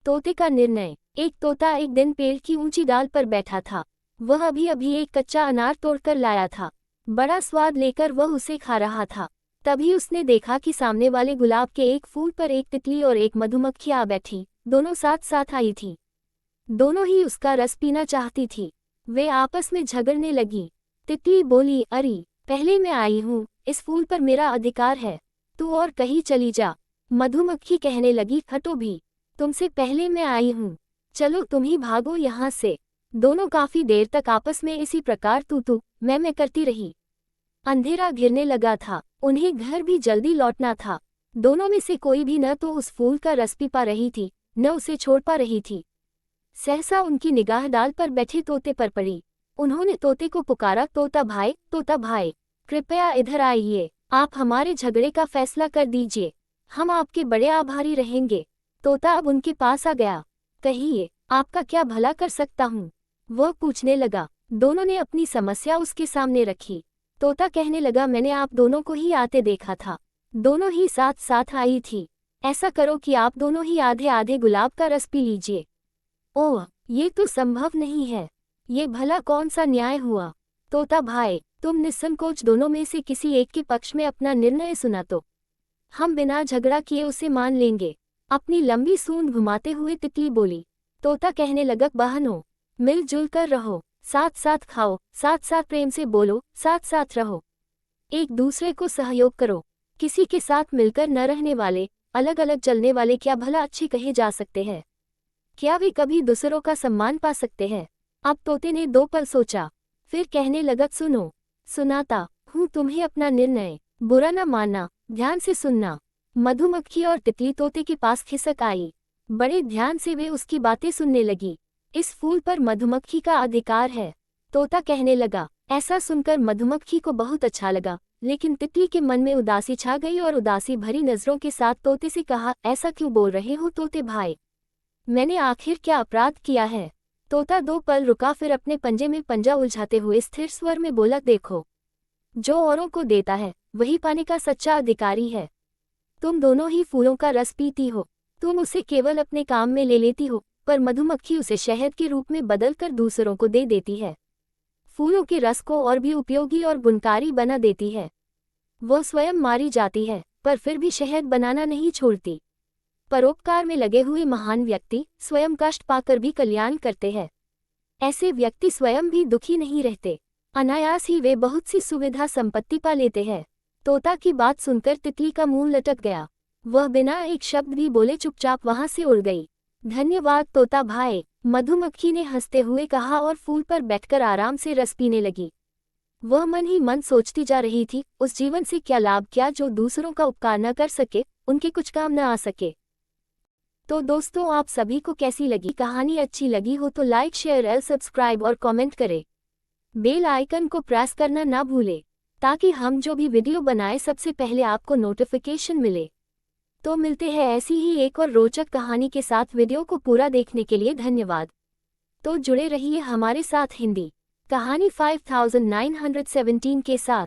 तोते का निर्णय। एक तोता एक दिन पेड़ की ऊंची डाल पर बैठा था। वह अभी अभी एक कच्चा अनार तोड़कर लाया था। बड़ा स्वाद लेकर वह उसे खा रहा था। तभी उसने देखा कि सामने वाले गुलाब के एक फूल पर एक तितली और एक मधुमक्खी आ बैठी। दोनों साथ साथ आई थी। दोनों ही उसका रस पीना चाहती थी। वे आपस में झगड़ने लगी। तितली बोली, अरे पहले मैं आई हूँ, इस फूल पर मेरा अधिकार है, तू और कहीं चली जा। मधुमक्खी कहने लगी, हटो भी, तुमसे पहले मैं आई हूँ, चलो तुम ही भागो यहाँ से। दोनों काफी देर तक आपस में इसी प्रकार तू मैं करती रही। अंधेरा घिरने लगा था, उन्हें घर भी जल्दी लौटना था। दोनों में से कोई भी न तो उस फूल का रस पी पा रही थी, न उसे छोड़ पा रही थी। सहसा उनकी निगाह डाल पर बैठे तोते पर पड़ी। उन्होंने तोते को पुकारा, तोता भाई, कृपया इधर आइए, आप हमारे झगड़े का फैसला कर दीजिए, हम आपके बड़े आभारी रहेंगे। तोता अब उनके पास आ गया। कहिए, आपका क्या भला कर सकता हूँ? वह पूछने लगा। दोनों ने अपनी समस्या उसके सामने रखी। तोता कहने लगा, मैंने आप दोनों को ही आते देखा था, दोनों ही साथ साथ आई थी। ऐसा करो कि आप दोनों ही आधे आधे गुलाब का रस पी लीजिए। ओह, ये तो संभव नहीं है, ये भला कौन सा न्याय हुआ? तोता भाई, तुम निस्संकोच दोनों में से किसी एक के पक्ष में अपना निर्णय सुना तो हम बिना झगड़ा किए उसे मान लेंगे। अपनी लंबी सूंड घुमाते हुए तितली बोली। तोता कहने लगा, बहनों, मिलजुल कर रहो, साथ साथ खाओ, साथ साथ प्रेम से बोलो, साथ साथ रहो, एक दूसरे को सहयोग करो। किसी के साथ मिलकर न रहने वाले, अलग अलग चलने वाले क्या भला अच्छे कहे जा सकते हैं? क्या वे कभी दूसरों का सम्मान पा सकते हैं? अब तोते ने 2 पल सोचा, फिर कहने लगा, सुनो, सुनाता हूँ तुम्हें अपना निर्णय, बुरा न मानना, ध्यान से सुनना। मधुमक्खी और तितली तोते के पास खिसक आई। बड़े ध्यान से वे उसकी बातें सुनने लगी। इस फूल पर मधुमक्खी का अधिकार है। तोता कहने लगा। ऐसा सुनकर मधुमक्खी को बहुत अच्छा लगा, लेकिन तितली के मन में उदासी छा गई और उदासी भरी नजरों के साथ तोते से कहा, ऐसा क्यों बोल रहे हो तोते भाई, मैंने आखिर क्या अपराध किया है? तोता 2 पल रुका, फिर अपने पंजे में पंजा उलझाते हुए स्थिर स्वर में बोला, देखो, जो औरों को देता है वही पाने का सच्चा अधिकारी है। तुम दोनों ही फूलों का रस पीती हो, तुम उसे केवल अपने काम में ले लेती हो, पर मधुमक्खी उसे शहद के रूप में बदलकर दूसरों को दे देती है। फूलों के रस को और भी उपयोगी और गुणकारी बना देती है। वह स्वयं मारी जाती है, पर फिर भी शहद बनाना नहीं छोड़ती। परोपकार में लगे हुए महान व्यक्ति स्वयं कष्ट पाकर भी कल्याण करते हैं। ऐसे व्यक्ति स्वयं भी दुखी नहीं रहते, अनायास ही वे बहुत सी सुविधा संपत्ति पा लेते हैं। तोता की बात सुनकर तितली का मुंह लटक गया। वह बिना एक शब्द भी बोले चुपचाप वहां से उड़ गई। धन्यवाद तोता भाई, मधुमक्खी ने हंसते हुए कहा और फूल पर बैठकर आराम से रस पीने लगी। वह मन ही मन सोचती जा रही थी, उस जीवन से क्या लाभ, क्या जो दूसरों का उपकार न कर सके, उनके कुछ काम न आ सके। तो दोस्तों, आप सभी को कैसी लगी कहानी? अच्छी लगी हो तो लाइक, शेयर एल सब्सक्राइब और कमेंट करें। बेल आइकन को प्रेस करना ना भूले, ताकि हम जो भी वीडियो बनाए सबसे पहले आपको नोटिफिकेशन मिले। तो मिलते हैं ऐसी ही एक और रोचक कहानी के साथ। वीडियो को पूरा देखने के लिए धन्यवाद। तो जुड़े रहिए हमारे साथ हिंदी कहानी 5917 के साथ।